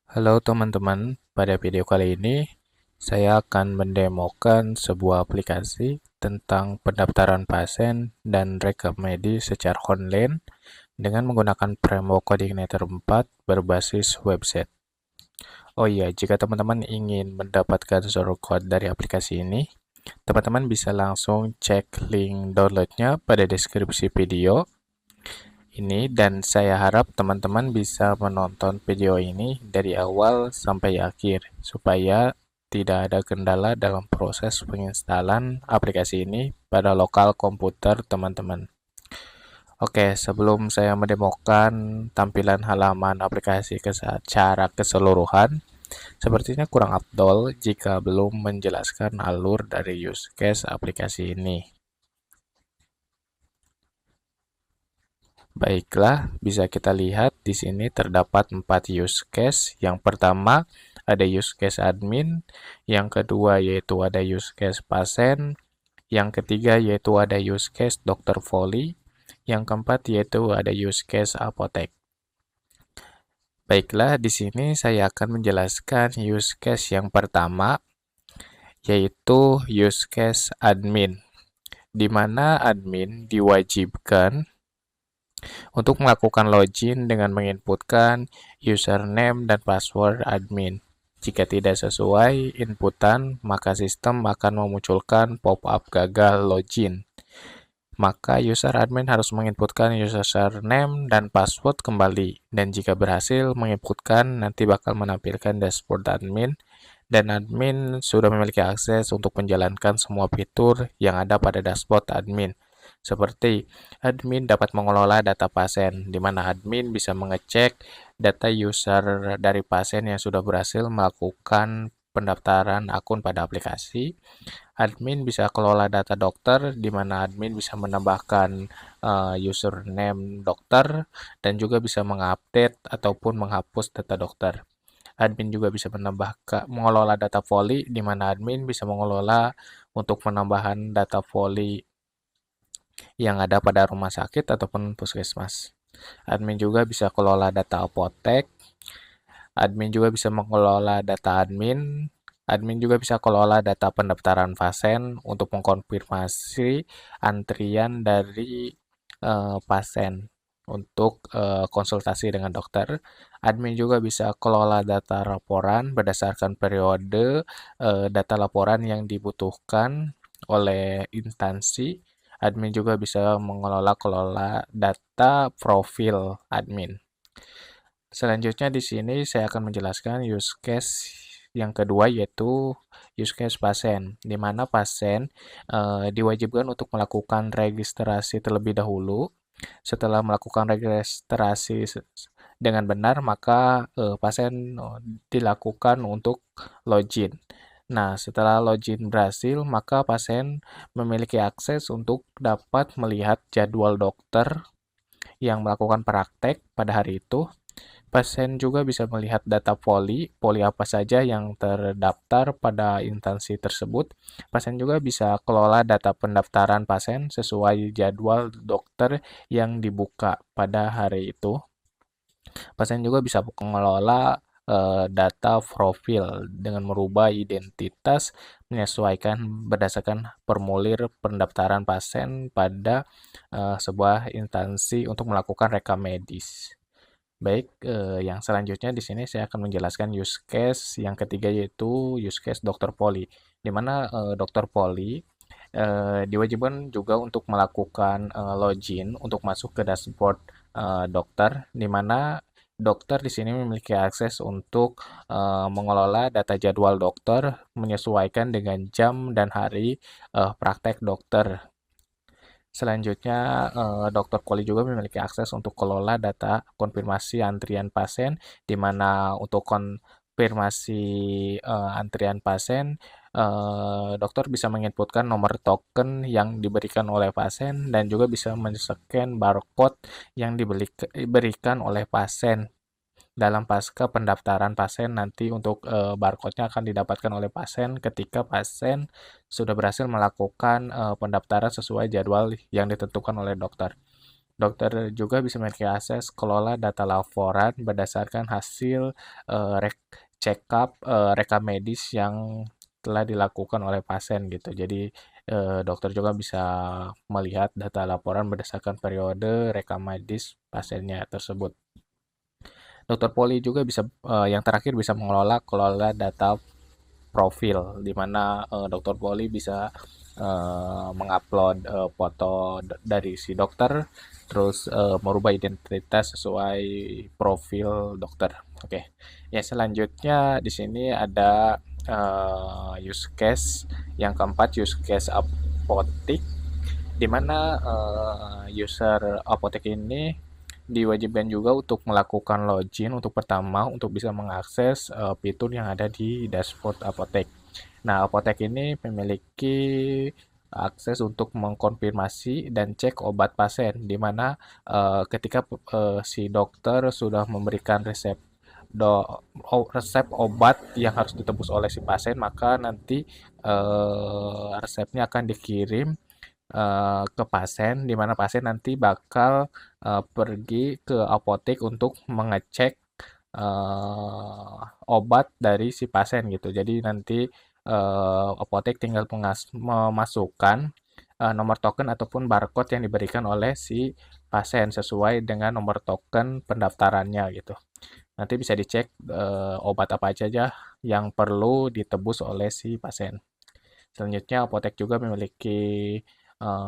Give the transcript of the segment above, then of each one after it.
Halo teman-teman, pada video kali ini saya akan mendemokan sebuah aplikasi tentang pendaftaran pasien dan rekap medis secara online dengan menggunakan Framework Coordinator 4 berbasis website. Oh iya, jika teman-teman ingin mendapatkan shortcode dari aplikasi ini, teman-teman bisa langsung cek link downloadnya pada deskripsi video ini, dan saya harap teman-teman bisa menonton video ini dari awal sampai akhir supaya tidak ada kendala dalam proses penginstalan aplikasi ini pada lokal komputer teman-teman. Oke, sebelum saya mendemokan tampilan halaman aplikasi secara keseluruhan, sepertinya kurang afdol jika belum menjelaskan alur dari use case aplikasi ini. Baiklah, bisa kita lihat di sini terdapat 4 use case. Yang pertama ada use case admin, yang kedua yaitu ada use case pasien, yang ketiga yaitu ada use case dokter voli, yang keempat yaitu ada use case apotek. Baiklah, di sini saya akan menjelaskan use case yang pertama, yaitu use case admin, di mana admin diwajibkan untuk melakukan login dengan menginputkan username dan password admin. Jika tidak sesuai inputan, maka sistem akan memunculkan pop-up gagal login. Maka user admin harus menginputkan username dan password kembali. Dan jika berhasil menginputkan, nanti bakal menampilkan dashboard admin. Dan admin sudah memiliki akses untuk menjalankan semua fitur yang ada pada dashboard admin. Seperti admin dapat mengelola data pasien, di mana admin bisa mengecek data user dari pasien yang sudah berhasil melakukan pendaftaran akun pada aplikasi. Admin bisa kelola data dokter, di mana admin bisa menambahkan username dokter dan juga bisa mengupdate ataupun menghapus data dokter. Admin juga bisa mengelola data voli, di mana admin bisa mengelola untuk penambahan data voli yang ada pada rumah sakit ataupun puskesmas. Admin juga bisa kelola data apotek. Admin juga bisa mengelola data admin. Admin juga bisa kelola data pendaftaran pasien untuk mengkonfirmasi antrian dari pasien untuk konsultasi dengan dokter. Admin juga bisa kelola data laporan berdasarkan periode data laporan yang dibutuhkan oleh instansi. Admin juga bisa kelola data profil admin. Selanjutnya di sini saya akan menjelaskan use case yang kedua, yaitu use case pasien, di mana pasien diwajibkan untuk melakukan registrasi terlebih dahulu. Setelah melakukan registrasi dengan benar, maka pasien dilakukan untuk login. Nah, setelah login berhasil, maka pasien memiliki akses untuk dapat melihat jadwal dokter yang melakukan praktek pada hari itu. Pasien juga bisa melihat data poli apa saja yang terdaftar pada instansi tersebut. Pasien juga bisa kelola data pendaftaran pasien sesuai jadwal dokter yang dibuka pada hari itu. Pasien juga bisa mengelola data profil dengan merubah identitas menyesuaikan berdasarkan formulir pendaftaran pasien pada sebuah instansi untuk melakukan rekam medis. Baik, yang selanjutnya di sini saya akan menjelaskan use case yang ketiga, yaitu use case dokter poli, di mana dokter poli diwajibkan juga untuk melakukan login untuk masuk ke dashboard dokter, di mana dokter di sini memiliki akses untuk mengelola data jadwal dokter menyesuaikan dengan jam dan hari praktek dokter. Selanjutnya, dokter poli juga memiliki akses untuk kelola data konfirmasi antrian pasien, di mana untuk konfirmasi antrian pasien, dokter bisa menginputkan nomor token yang diberikan oleh pasien dan juga bisa men-scan barcode yang diberikan oleh pasien dalam pasca pendaftaran pasien. Nanti untuk barcode-nya akan didapatkan oleh pasien ketika pasien sudah berhasil melakukan pendaftaran sesuai jadwal yang ditentukan oleh dokter. Dokter juga bisa memiliki akses kelola data laporan berdasarkan hasil check up rekam medis yang telah dilakukan oleh pasien gitu. Jadi dokter juga bisa melihat data laporan berdasarkan periode rekam medis pasiennya tersebut. Dokter poli juga bisa yang terakhir bisa kelola data profil, di mana dokter poli bisa mengupload foto dari si dokter, terus merubah identitas sesuai profil dokter. Oke, ya selanjutnya di sini ada use case yang keempat, use case apotik, di mana user apotek ini diwajibkan juga untuk melakukan login untuk pertama untuk bisa mengakses fitur yang ada di dashboard apotek. Nah, apotek ini memiliki akses untuk mengkonfirmasi dan cek obat pasien, di mana ketika si dokter sudah memberikan resep obat yang harus ditebus oleh si pasien, maka nanti resepnya akan dikirim ke pasien, di mana pasien nanti bakal pergi ke apotek untuk mengecek obat dari si pasien gitu. Jadi nanti apotek tinggal memasukkan nomor token ataupun barcode yang diberikan oleh si pasien sesuai dengan nomor token pendaftarannya gitu. Nanti bisa dicek obat apa aja yang perlu ditebus oleh si pasien. Selanjutnya, apotek juga memiliki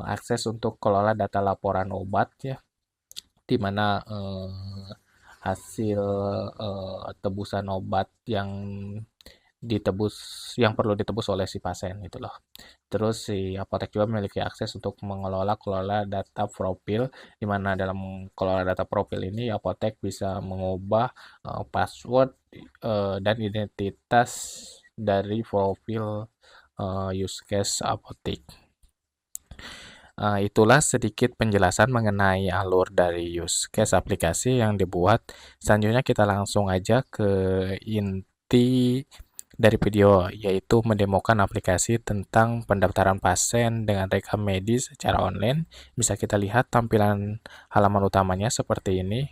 akses untuk kelola data laporan obat ya, di mana hasil tebusan obat yang perlu ditebus oleh si pasien gitu loh. Terus si apotek juga memiliki akses untuk kelola data profil, di mana dalam kelola data profil ini apotek bisa mengubah password dan identitas dari profil use case apotek. Itulah sedikit penjelasan mengenai alur dari use case aplikasi yang dibuat. Selanjutnya kita langsung aja ke inti dari video, yaitu mendemokan aplikasi tentang pendaftaran pasien dengan rekam medis secara online. Bisa kita lihat tampilan halaman utamanya seperti ini.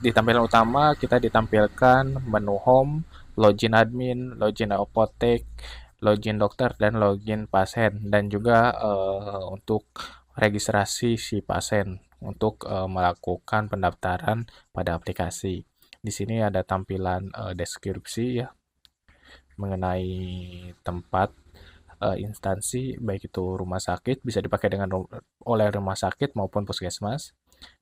Di tampilan utama kita ditampilkan menu home, login admin, login apotek, login dokter, dan login pasien, dan juga untuk registrasi si pasien untuk melakukan pendaftaran pada aplikasi. Di sini ada tampilan deskripsi ya mengenai tempat instansi, baik itu rumah sakit, bisa dipakai oleh rumah sakit maupun puskesmas.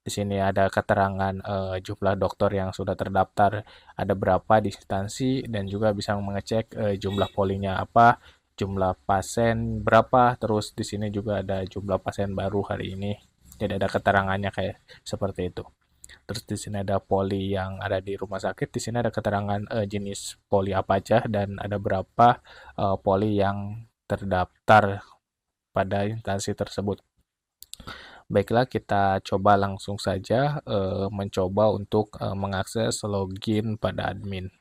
Di sini ada keterangan jumlah dokter yang sudah terdaftar, ada berapa di instansi, dan juga bisa mengecek jumlah polinya apa, jumlah pasien berapa, terus di sini juga ada jumlah pasien baru hari ini. Jadi ada keterangannya kayak seperti itu. Terus di sini ada poli yang ada di rumah sakit, di sini ada keterangan jenis poli apa aja dan ada berapa poli yang terdaftar pada instansi tersebut. Baiklah, kita coba langsung saja mencoba untuk mengakses login pada admin.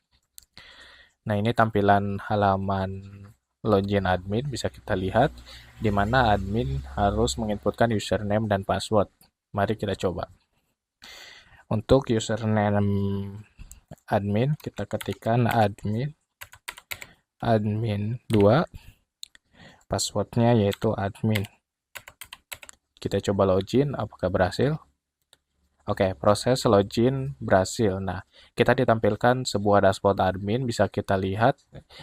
Nah, ini tampilan halaman login admin, bisa kita lihat, di mana admin harus menginputkan username dan password. Mari kita coba. Untuk username admin, kita ketikkan admin 2, passwordnya yaitu admin. Kita coba login, apakah berhasil? Oke, proses login berhasil. Nah, kita ditampilkan sebuah dashboard admin, bisa kita lihat.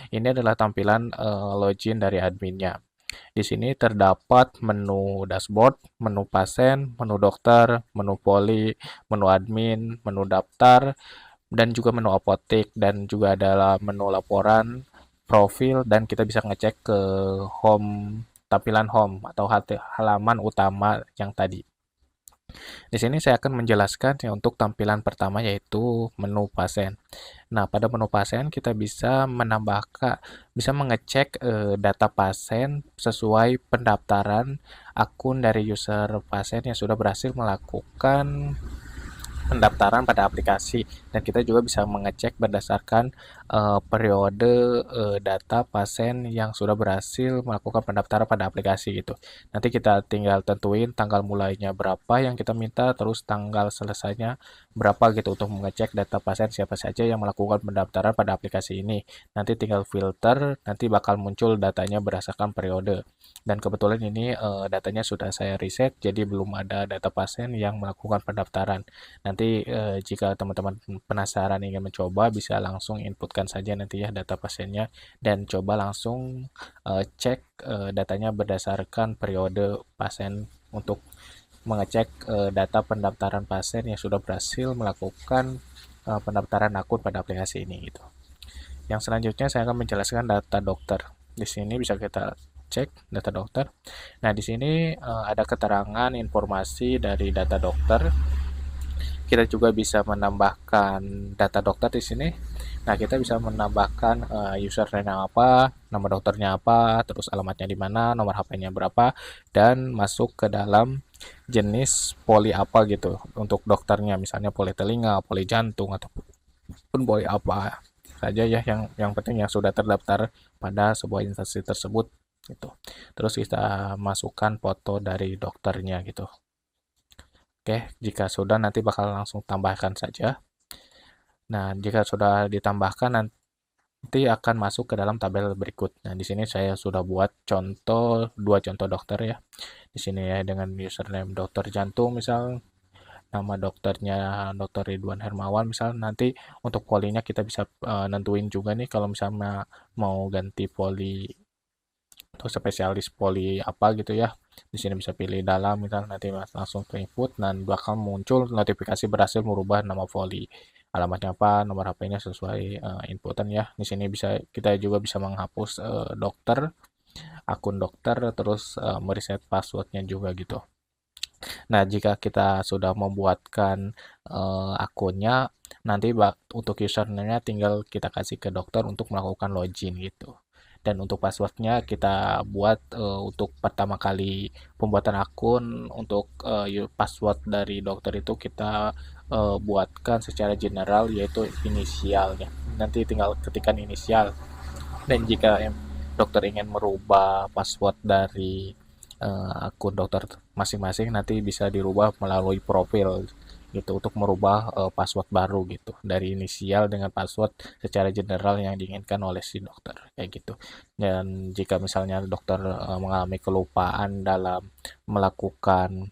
Ini adalah tampilan login dari adminnya. Di sini terdapat menu dashboard, menu pasien, menu dokter, menu poli, menu admin, menu daftar, dan juga menu apotek, dan juga ada menu laporan, profil, dan kita bisa ngecek ke tampilan home atau halaman utama yang tadi. Di sini saya akan menjelaskan ya untuk tampilan pertama yaitu menu pasien. Nah, pada menu pasien kita bisa bisa mengecek data pasien sesuai pendaftaran akun dari user pasien yang sudah berhasil melakukan pendaftaran pada aplikasi, dan kita juga bisa mengecek berdasarkan periode data pasien yang sudah berhasil melakukan pendaftaran pada aplikasi gitu. Nanti kita tinggal tentuin tanggal mulainya berapa yang kita minta, terus tanggal selesainya berapa gitu untuk mengecek data pasien siapa saja yang melakukan pendaftaran pada aplikasi ini. Nanti tinggal filter, nanti bakal muncul datanya berdasarkan periode. Dan kebetulan ini datanya sudah saya riset, jadi belum ada data pasien yang melakukan pendaftaran. Nanti jika teman-teman penasaran ingin mencoba, bisa langsung inputkan saja nanti ya data pasiennya, dan coba langsung cek datanya berdasarkan periode pasien untuk mengecek data pendaftaran pasien yang sudah berhasil melakukan pendaftaran akun pada aplikasi ini gitu. Yang selanjutnya saya akan menjelaskan data dokter. Di sini bisa kita cek data dokter. Nah, di sini ada keterangan informasi dari data dokter. Kita juga bisa menambahkan data dokter di sini. Nah, kita bisa menambahkan username apa, nama dokternya apa, terus alamatnya di mana, nomor HP-nya berapa, dan masuk ke dalam jenis poli apa gitu untuk dokternya, misalnya poli telinga, poli jantung, ataupun poli apa saja ya, yang penting yang sudah terdaftar pada sebuah instansi tersebut gitu. Terus kita masukkan foto dari dokternya gitu. Oke, jika sudah nanti bakal langsung tambahkan saja. Nah, jika sudah ditambahkan nanti akan masuk ke dalam tabel berikut. Nah, di sini saya sudah buat dua contoh dokter ya. Di sini ya dengan username dokter jantung misal, nama dokternya Dr. Ridwan Hermawan misal. Nanti untuk polinya kita bisa nentuin juga nih kalau misalnya mau ganti poli atau spesialis poli apa gitu ya. Di sini bisa pilih dalam, misal nanti langsung ke input dan bakal muncul notifikasi berhasil merubah nama poli. Alamatnya apa, nomor HP-nya sesuai inputan ya. Di sini kita juga bisa menghapus dokter, akun dokter, terus mereset passwordnya juga gitu. Nah, jika kita sudah membuatkan akunnya, nanti untuk username-nya tinggal kita kasih ke dokter untuk melakukan login gitu. Dan untuk passwordnya kita buat untuk pertama kali pembuatan akun, untuk password dari dokter itu kita buatkan secara general, yaitu inisialnya. Nanti tinggal ketikkan inisial. Dan jika dokter ingin merubah password dari akun dokter masing-masing, nanti bisa dirubah melalui profil gitu untuk merubah password baru gitu dari inisial dengan password secara general yang diinginkan oleh si dokter kayak gitu. Dan jika misalnya dokter mengalami kelupaan dalam melakukan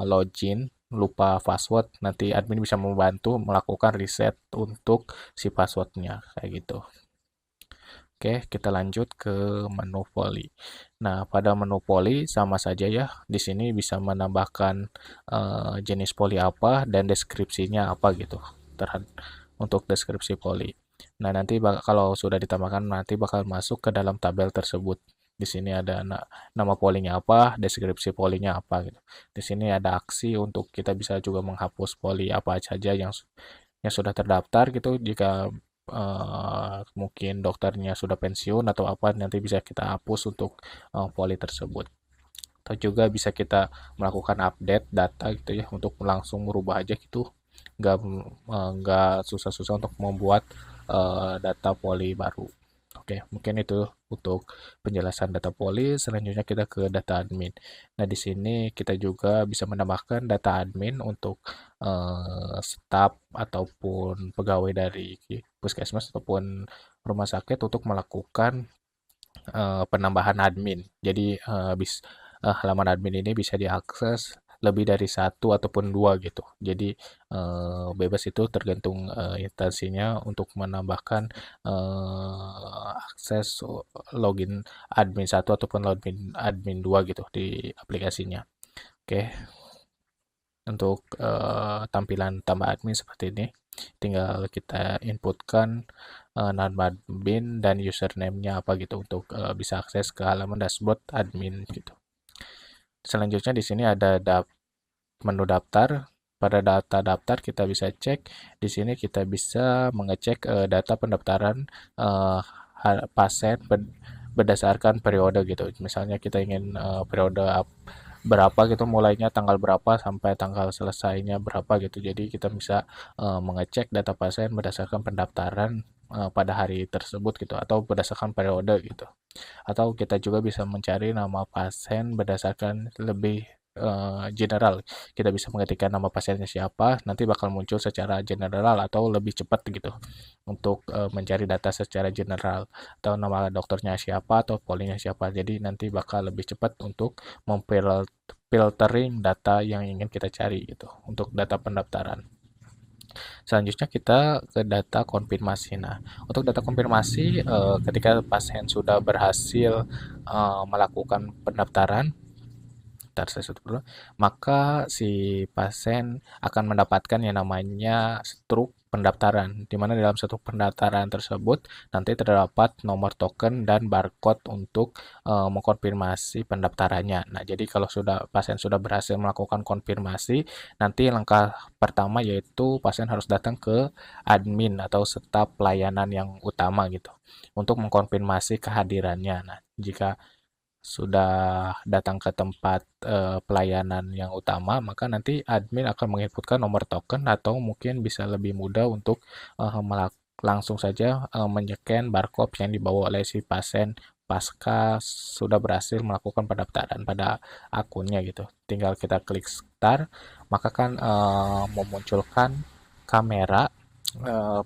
login, lupa password, nanti admin bisa membantu melakukan reset untuk si passwordnya kayak gitu. Oke, kita lanjut ke menu poli. Nah, pada menu poli sama saja ya. Di sini bisa menambahkan jenis poli apa dan deskripsinya apa gitu. Untuk deskripsi poli. Nah, nanti kalau sudah ditambahkan nanti bakal masuk ke dalam tabel tersebut. Di sini ada nama polinya apa, deskripsi polinya apa gitu. Di sini ada aksi untuk kita bisa juga menghapus poli apa saja yang sudah terdaftar gitu. Jika mungkin dokternya sudah pensiun atau apa, nanti bisa kita hapus untuk poli tersebut. Atau juga bisa kita melakukan update data gitu ya, untuk langsung merubah aja gitu, nggak susah-susah untuk membuat data poli baru. Oke, mungkin itu untuk penjelasan data poli. Selanjutnya kita ke data admin. Nah, di sini kita juga bisa menambahkan data admin untuk staf ataupun pegawai dari puskesmas ataupun rumah sakit untuk melakukan penambahan admin. Jadi halaman admin ini bisa diakses lebih dari satu ataupun dua gitu. Jadi bebas, itu tergantung instansinya untuk menambahkan akses login admin satu ataupun login admin 2 gitu di aplikasinya. Oke, untuk tampilan tambah admin seperti ini. Tinggal kita inputkan nama admin dan username-nya apa gitu untuk bisa akses ke halaman dashboard admin gitu. Selanjutnya di sini ada menu daftar. Pada data daftar kita bisa cek. Di sini kita bisa mengecek data pendaftaran pasien berdasarkan periode gitu. Misalnya kita ingin periode berapa gitu, mulainya tanggal berapa sampai tanggal selesainya berapa gitu. Jadi kita bisa mengecek data pasien berdasarkan pendaftaran pada hari tersebut gitu, atau berdasarkan periode gitu. Atau kita juga bisa mencari nama pasien berdasarkan lebih general. Kita bisa mengetikkan nama pasiennya siapa, nanti bakal muncul secara general atau lebih cepat gitu untuk mencari data secara general, atau nama dokternya siapa atau polinya siapa. Jadi nanti bakal lebih cepat untuk memfiltering data yang ingin kita cari gitu untuk data pendaftaran. Selanjutnya kita ke data konfirmasi. Nah, untuk data konfirmasi, ketika pasien sudah berhasil melakukan pendaftaran, bentar saya tutup dulu, maka si pasien akan mendapatkan yang namanya struk pendaftaran, di mana dalam struk pendaftaran tersebut nanti terdapat nomor token dan barcode untuk mengkonfirmasi pendaftarannya. Nah, jadi kalau pasien sudah berhasil melakukan konfirmasi, nanti langkah pertama yaitu pasien harus datang ke admin atau staf pelayanan yang utama gitu untuk mengkonfirmasi kehadirannya. Nah, jika sudah datang ke tempat pelayanan yang utama, maka nanti admin akan menginputkan nomor token, atau mungkin bisa lebih mudah untuk langsung saja menyeken barcode yang dibawa oleh si pasien pasca sudah berhasil melakukan pendaftaran pada akunnya gitu. Tinggal kita klik start, maka kan memunculkan kamera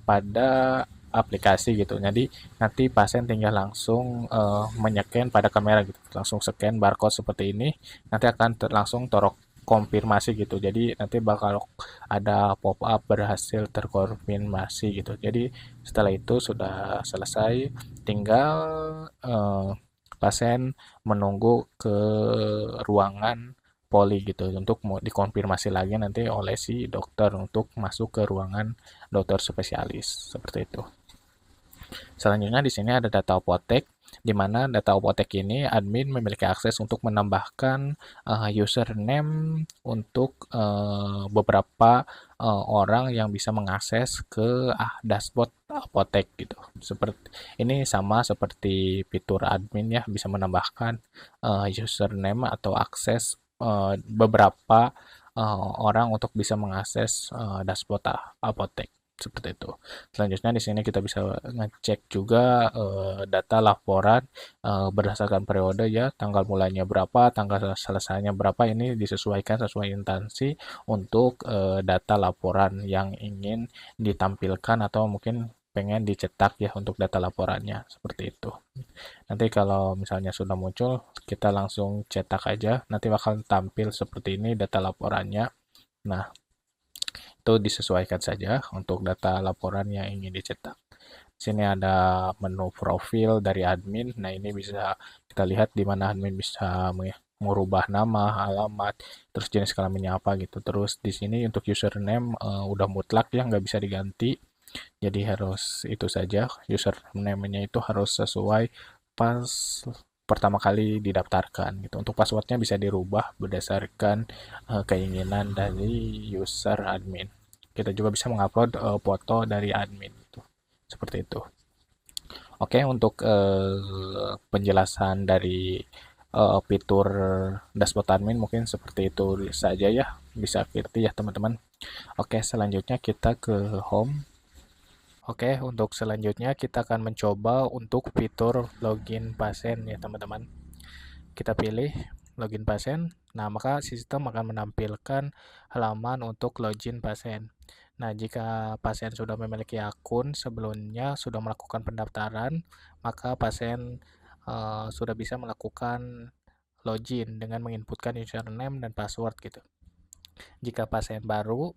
pada aplikasi gitu. Jadi nanti pasien tinggal langsung menyeken pada kamera gitu, langsung scan barcode seperti ini, nanti akan langsung konfirmasi gitu. Jadi nanti bakal ada pop up berhasil terkonfirmasi gitu. Jadi setelah itu sudah selesai, tinggal pasien menunggu ke ruangan poli gitu untuk mau dikonfirmasi lagi nanti oleh si dokter untuk masuk ke ruangan dokter spesialis seperti itu. Selanjutnya di sini ada data apotek, di mana data apotek ini admin memiliki akses untuk menambahkan username untuk beberapa orang yang bisa mengakses ke dashboard apotek gitu. Seperti ini sama seperti fitur admin ya, bisa menambahkan username atau akses beberapa orang untuk bisa mengakses dashboard apotek seperti itu. Selanjutnya di sini kita bisa ngecek juga data laporan berdasarkan periode ya, tanggal mulainya berapa, tanggal selesainya berapa, ini disesuaikan sesuai instansi untuk data laporan yang ingin ditampilkan atau mungkin pengen dicetak ya untuk data laporannya seperti itu. Nanti kalau misalnya sudah muncul, kita langsung cetak aja, nanti bakal tampil seperti ini data laporannya. Nah, itu disesuaikan saja untuk data laporan yang ingin dicetak. Sini ada menu profil dari admin. Nah, ini bisa kita lihat di mana admin bisa merubah nama, alamat, terus jenis kelaminnya apa gitu. Terus di sini untuk username udah mutlak ya, nggak bisa diganti. Jadi harus itu saja, username-nya itu harus sesuai pas pertama kali didaftarkan gitu. Untuk passwordnya bisa dirubah berdasarkan keinginan dari user admin. Kita juga bisa mengupload foto dari admin gitu. Seperti itu. Oke, untuk penjelasan dari fitur dashboard admin mungkin seperti itu saja ya. Bisa ngerti ya teman-teman. Oke, selanjutnya kita ke home. Oke, untuk selanjutnya kita akan mencoba untuk fitur login pasien ya teman-teman. Kita pilih login pasien. Nah, maka sistem akan menampilkan halaman untuk login pasien. Nah, jika pasien sudah memiliki akun sebelumnya, sudah melakukan pendaftaran, maka pasien sudah bisa melakukan login dengan menginputkan username dan password gitu. Jika pasien baru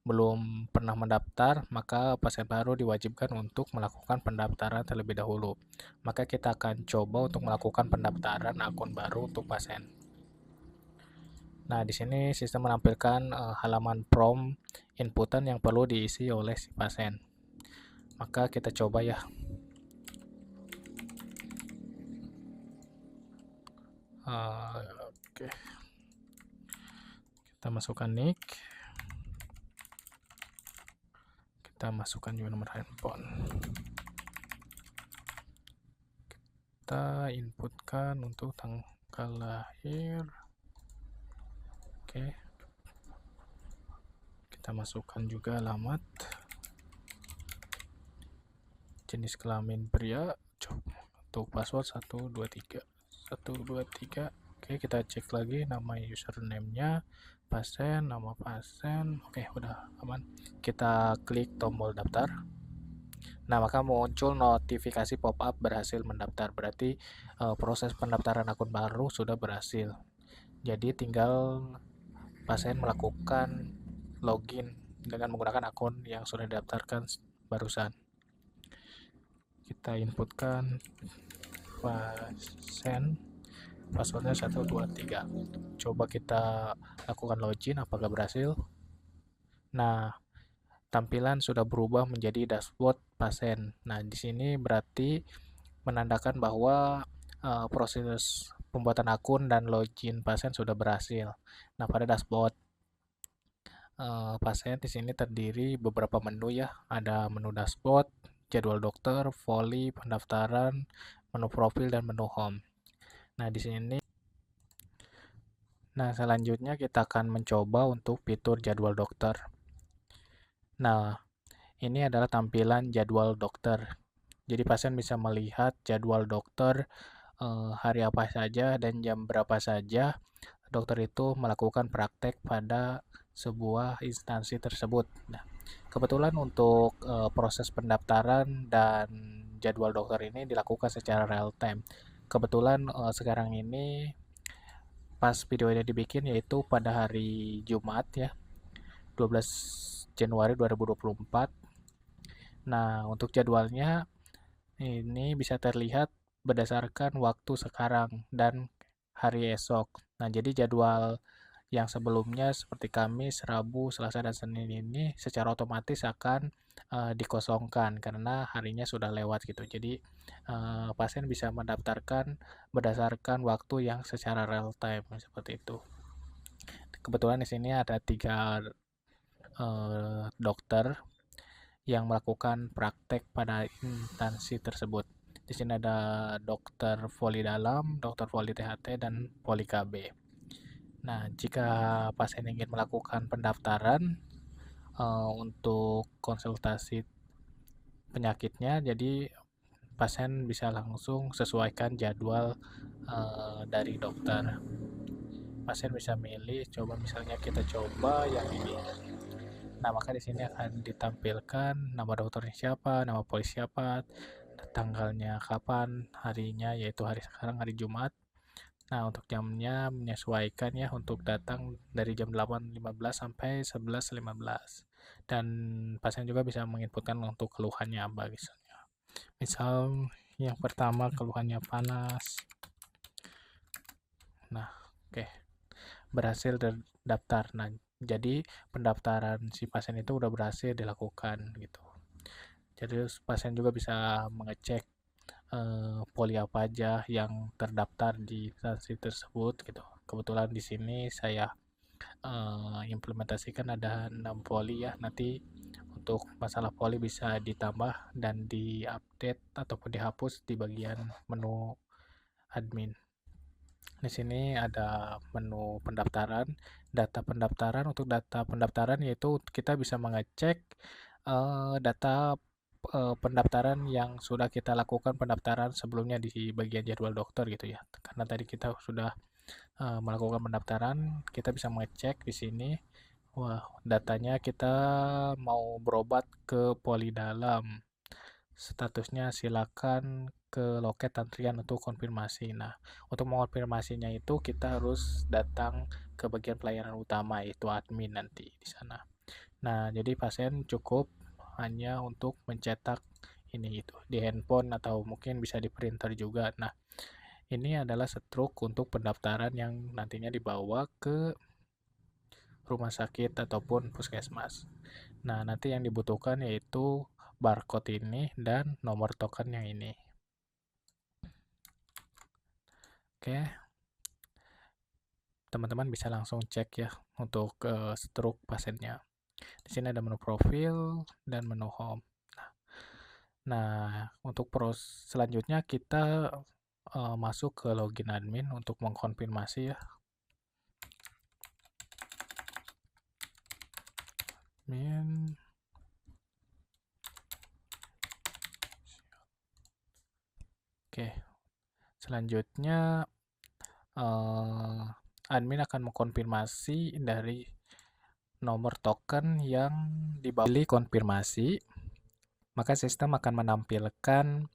belum pernah mendaftar, maka pasien baru diwajibkan untuk melakukan pendaftaran terlebih dahulu. Maka kita akan coba untuk melakukan pendaftaran akun baru untuk pasien. Nah, di sini sistem menampilkan halaman form inputan yang perlu diisi oleh si pasien. Maka kita coba ya. Oke. Kita masukkan nick. Kita masukkan juga nomor handphone. Kita inputkan untuk tanggal lahir. Oke, kita masukkan juga alamat, jenis kelamin pria, untuk password 123. Oke, kita cek lagi nama username-nya, pasien, nama pasien. Oke, udah aman. Kita klik tombol daftar. Nah, maka muncul notifikasi pop-up berhasil mendaftar. Berarti proses pendaftaran akun baru sudah berhasil. Jadi tinggal pasien melakukan login dengan menggunakan akun yang sudah didaftarkan barusan. Kita inputkan pasien, passwordnya 123. Coba kita lakukan login, apakah berhasil? Nah, tampilan sudah berubah menjadi dashboard pasien. Nah, di sini berarti menandakan bahwa proses pembuatan akun dan login pasien sudah berhasil. Nah, pada dashboard pasien di sini terdiri beberapa menu ya. Ada menu dashboard, jadwal dokter, voli, pendaftaran, menu profil, dan menu home. Nah, di sini selanjutnya kita akan mencoba untuk fitur jadwal dokter. Nah, ini adalah tampilan jadwal dokter. Jadi pasien bisa melihat jadwal dokter hari apa saja dan jam berapa saja dokter itu melakukan praktek pada sebuah instansi tersebut. Nah, kebetulan untuk proses pendaftaran dan jadwal dokter ini dilakukan secara real time. Kebetulan sekarang ini pas video ini dibikin yaitu pada hari Jumat ya, 12 Januari 2024. Nah, untuk jadwalnya ini bisa terlihat berdasarkan waktu sekarang dan hari esok. Nah, jadi jadwal yang sebelumnya seperti Kamis, Rabu, Selasa, dan Senin ini secara otomatis akan dikosongkan karena harinya sudah lewat gitu. Jadi pasien bisa mendaftarkan berdasarkan waktu yang secara real time seperti itu. Kebetulan di sini ada 3 dokter yang melakukan praktek pada instansi tersebut. Di sini ada dokter voli dalam, dokter voli THT, dan voli KB. Nah, jika pasien ingin melakukan pendaftaran untuk konsultasi penyakitnya, jadi pasien bisa langsung sesuaikan jadwal dari dokter. Pasien bisa milih, coba misalnya kita coba yang ini. Nah, maka di sini akan ditampilkan nama dokternya siapa, nama polisi siapa, tanggalnya kapan, harinya yaitu hari sekarang hari Jumat. Nah, untuk jamnya menyesuaikan ya untuk datang dari jam 8.15 sampai 11.15. Dan pasien juga bisa menginputkan untuk keluhannya apa misalnya. Misal yang pertama keluhannya panas. Nah, oke. Berhasil terdaftar. Nah, jadi pendaftaran si pasien itu udah berhasil dilakukan gitu. Jadi pasien juga bisa mengecek poli apa aja yang terdaftar di instansi tersebut gitu. Kebetulan di sini saya implementasikan ada 6 poli ya. Nanti untuk masalah poli bisa ditambah dan diupdate ataupun dihapus di bagian menu admin. Di sini ada menu pendaftaran, data pendaftaran. Untuk data pendaftaran yaitu kita bisa mengecek data pendaftaran yang sudah kita lakukan pendaftaran sebelumnya di bagian jadwal dokter gitu ya. Karena tadi kita sudah melakukan pendaftaran, kita bisa mengecek di sini. Wah, datanya kita mau berobat ke poli dalam. Statusnya silakan ke loket antrian untuk konfirmasi. Nah, untuk mengonfirmasinya itu kita harus datang ke bagian pelayanan utama yaitu admin nanti di sana. Nah, jadi pasien cukup hanya untuk mencetak ini itu di handphone atau mungkin bisa di printer juga. Nah, ini adalah struk untuk pendaftaran yang nantinya dibawa ke rumah sakit ataupun puskesmas. Nah, nanti yang dibutuhkan yaitu barcode ini dan nomor token yang ini. Oke, teman-teman bisa langsung cek ya untuk struk pasiennya. Di sini ada menu profil dan menu home. Nah, untuk selanjutnya kita masuk ke login admin untuk mengkonfirmasi ya. admin. Oke, selanjutnya admin akan mengkonfirmasi dari nomor token yang dibawah konfirmasi, maka sistem akan menampilkan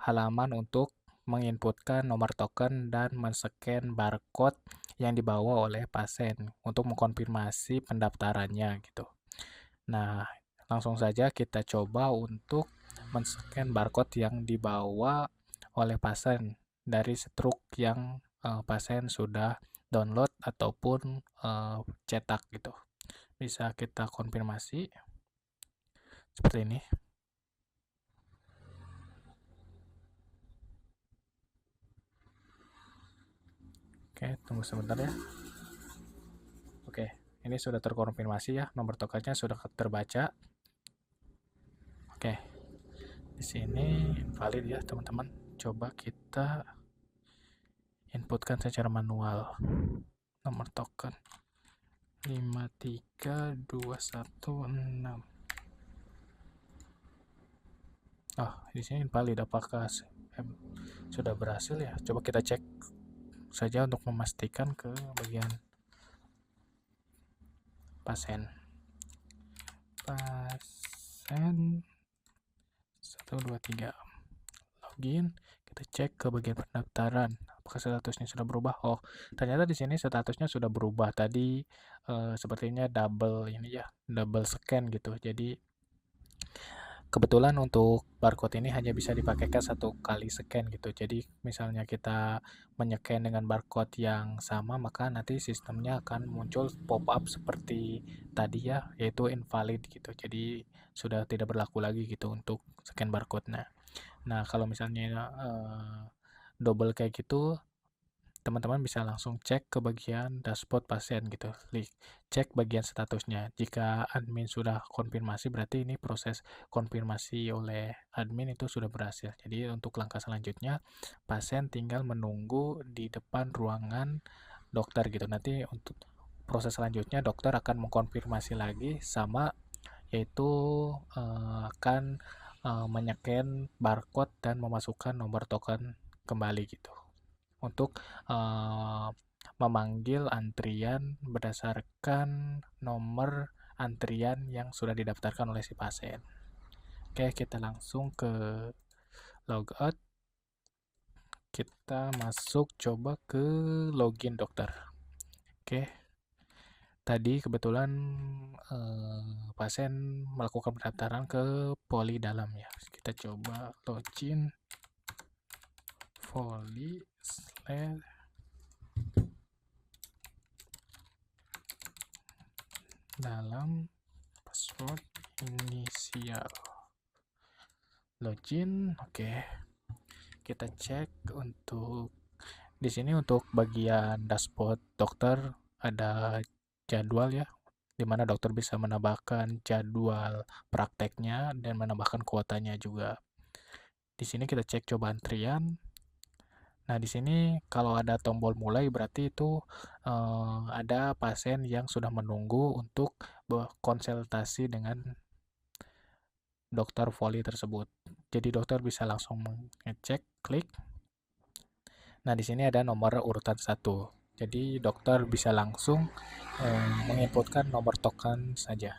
halaman untuk menginputkan nomor token dan men-scan barcode yang dibawa oleh pasien untuk mengkonfirmasi pendaftarannya gitu. Nah, langsung saja kita coba untuk men-scan barcode yang dibawa oleh pasien dari struk yang pasien sudah download ataupun cetak gitu. Bisa kita konfirmasi seperti ini. Oke, tunggu sebentar ya. Oke, ini sudah terkonfirmasi ya, nomor tokennya sudah terbaca. Oke, di sini invalid ya teman-teman. Coba kita inputkan secara manual nomor token 53216. Di sini invalid. Apakah sudah berhasil ya? Coba kita cek saja untuk memastikan ke bagian pasien 123 login. Kita cek ke bagian pendaftaran apakah statusnya sudah berubah. Ternyata di sini statusnya sudah berubah. Tadi sepertinya double scan gitu. Jadi kebetulan untuk barcode ini hanya bisa dipakaikan 1 kali scan gitu. Jadi misalnya kita men-scan dengan barcode yang sama, maka nanti sistemnya akan muncul pop-up seperti tadi ya, yaitu invalid gitu. Jadi sudah tidak berlaku lagi gitu untuk scan barcode-nya. Nah, kalau misalnya double kayak gitu, teman-teman bisa langsung cek ke bagian dashboard pasien gitu. Cek bagian statusnya. Jika admin sudah konfirmasi, berarti ini proses konfirmasi oleh admin itu sudah berhasil. Jadi untuk langkah selanjutnya, pasien tinggal menunggu di depan ruangan dokter gitu. Nanti untuk proses selanjutnya, dokter akan mengkonfirmasi lagi sama, yaitu akan men-scan barcode dan memasukkan nomor token kembali gitu untuk memanggil antrian berdasarkan nomor antrian yang sudah didaftarkan oleh si pasien. Oke, kita langsung ke logout. Kita masuk coba ke login dokter. Oke, tadi kebetulan pasien melakukan pendaftaran ke Poli Dalam ya. Kita coba login Poli dalam password inisial login. Oke, kita cek untuk di sini untuk bagian dashboard dokter ada jadwal ya, dimana dokter bisa menambahkan jadwal prakteknya dan menambahkan kuotanya juga. Di sini kita cek coba antrian. Nah, di sini kalau ada tombol mulai berarti itu ada pasien yang sudah menunggu untuk konsultasi dengan dokter voli tersebut. Jadi dokter bisa langsung mengecek, klik. Nah, di sini ada nomor urutan 1. Jadi dokter bisa langsung menginputkan nomor token saja.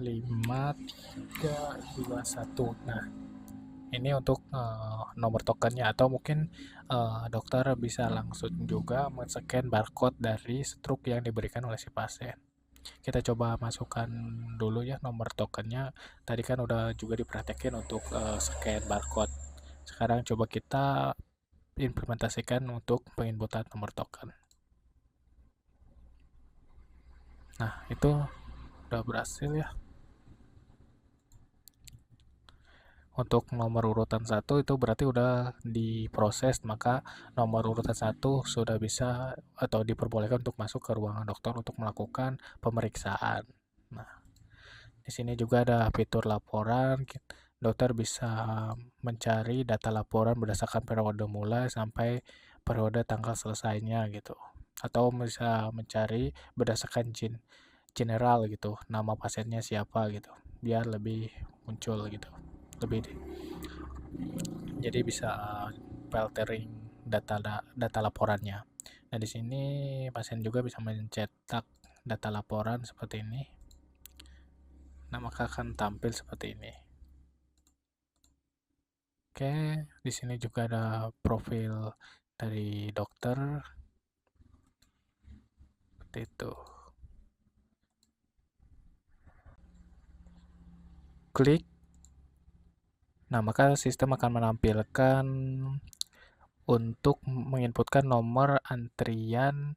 5321. Nah, ini untuk nomor tokennya, atau mungkin dokter bisa langsung juga men-scan barcode dari struk yang diberikan oleh si pasien. Kita coba masukkan dulu ya nomor tokennya. Tadi kan udah juga dipraktekin untuk scan barcode. Sekarang coba kita implementasikan untuk penginputan nomor token. Nah, itu udah berhasil ya. Untuk nomor urutan 1 itu berarti udah diproses, maka nomor urutan 1 sudah bisa atau diperbolehkan untuk masuk ke ruangan dokter untuk melakukan pemeriksaan. Nah, di sini juga ada fitur laporan. Dokter bisa mencari data laporan berdasarkan periode mulai sampai periode tanggal selesainya gitu. Atau bisa mencari berdasarkan general gitu, nama pasiennya siapa gitu, biar lebih muncul gitu, jadi bisa filtering data laporannya. Nah, di sini pasien juga bisa mencetak data laporan seperti ini. Nah, maka akan tampil seperti ini. Oke, di sini juga ada profil dari dokter. Seperti itu. Klik. Nah, maka sistem akan menampilkan untuk menginputkan nomor antrian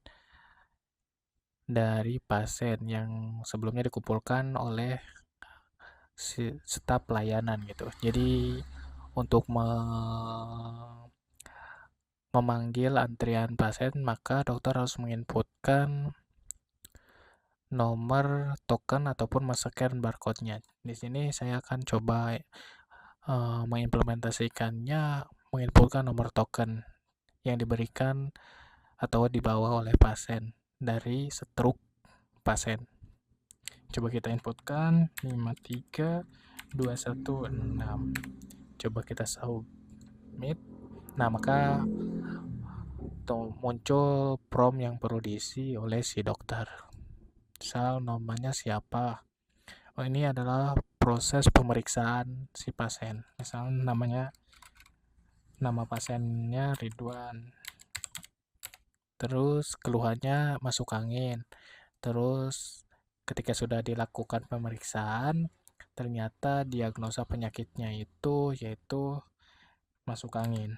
dari pasien yang sebelumnya dikumpulkan oleh staf pelayanan gitu. Jadi untuk memanggil antrian pasien, maka dokter harus menginputkan nomor token ataupun men-scan barcode-nya. Di sini saya akan coba mengimplementasikannya, menginputkan nomor token yang diberikan atau dibawa oleh pasien dari struk pasien. Coba kita inputkan 53216. Coba kita submit. Nah, maka muncul prompt yang perlu diisi oleh si dokter. Misal namanya siapa. Oh, ini adalah proses pemeriksaan si pasien. Misal nama pasiennya Ridwan. Terus keluhannya masuk angin. Terus ketika sudah dilakukan pemeriksaan, ternyata diagnosa penyakitnya itu yaitu masuk angin.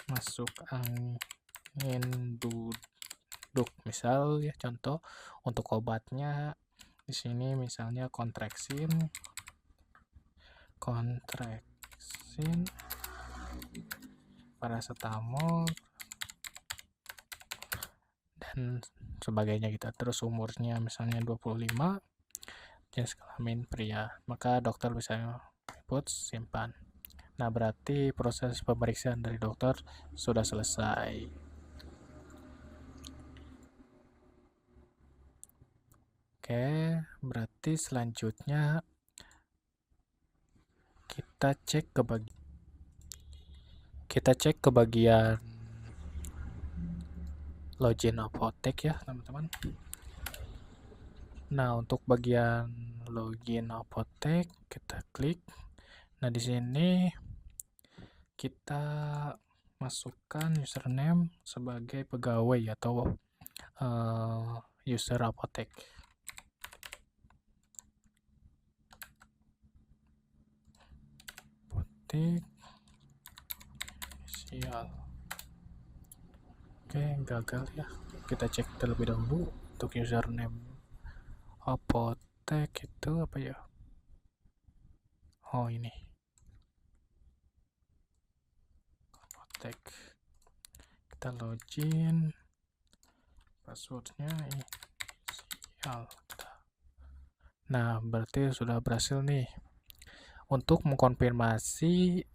Masuk angin duduk. Misal ya contoh untuk obatnya di sini misalnya kontraksin, paracetamol dan sebagainya gitu. Terus umurnya misalnya 25, jenis kelamin pria. Maka dokter bisa input, simpan. Nah, berarti proses pemeriksaan dari dokter sudah selesai. Oke, berarti selanjutnya kita cek ke bagian login apotek ya, teman-teman. Nah, untuk bagian login apotek kita klik. Nah, di sini kita masukkan username sebagai pegawai atau user apotek. Apotek sial. Oke, gagal ya. Kita cek terlebih dahulu untuk username apotek itu apa ya? Oh, ini. Apotek. Kita login. Passwordnya ini. Sial. Nah, berarti sudah berhasil nih. Untuk mengkonfirmasi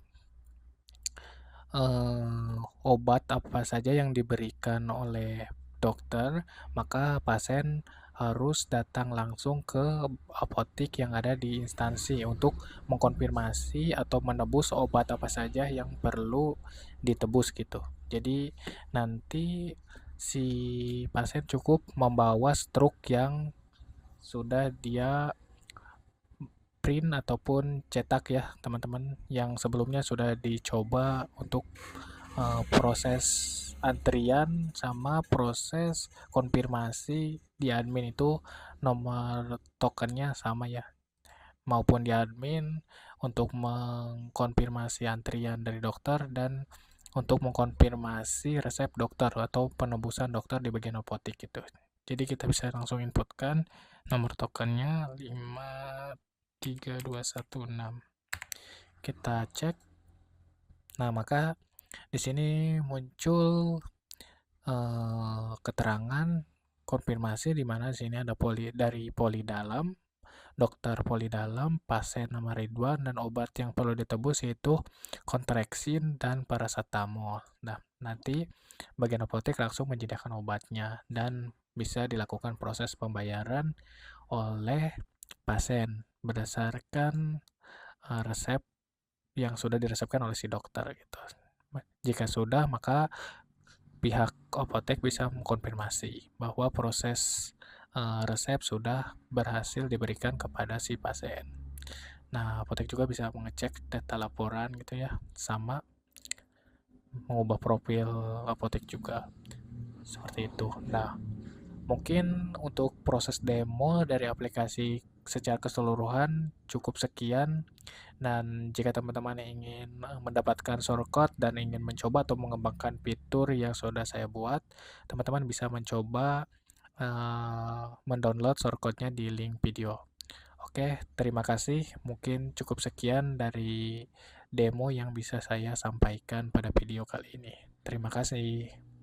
obat apa saja yang diberikan oleh dokter, maka pasien harus datang langsung ke apotek yang ada di instansi untuk mengkonfirmasi atau menebus obat apa saja yang perlu ditebus gitu. Jadi nanti si pasien cukup membawa struk yang sudah dia print ataupun cetak ya teman-teman, yang sebelumnya sudah dicoba untuk proses antrian sama proses konfirmasi di admin itu nomor tokennya sama ya, maupun di admin untuk mengkonfirmasi antrian dari dokter dan untuk mengkonfirmasi resep dokter atau penebusan dokter di bagian apotek gitu. Jadi kita bisa langsung inputkan nomor tokennya 53216. Kita cek. Nah, maka di sini muncul keterangan konfirmasi di mana di sini ada dari poli dalam, dokter poli dalam, pasien nama Ridwan, dan obat yang perlu ditebus yaitu kontraksin dan paracetamol. Nah, nanti bagian apotek langsung menyediakan obatnya dan bisa dilakukan proses pembayaran oleh pasien berdasarkan resep yang sudah diresepkan oleh si dokter gitu. Jika sudah, maka pihak apotek bisa mengkonfirmasi bahwa proses resep sudah berhasil diberikan kepada si pasien. Nah, apotek juga bisa mengecek data laporan gitu ya, sama mengubah profil apotek juga. Seperti itu. Nah, mungkin untuk proses demo dari aplikasi secara keseluruhan cukup sekian. Dan jika teman-teman ingin mendapatkan shortcut dan ingin mencoba atau mengembangkan fitur yang sudah saya buat, teman-teman bisa mencoba mendownload shortcutnya di link video. Oke, terima kasih. Mungkin cukup sekian dari demo yang bisa saya sampaikan pada video kali ini. Terima kasih.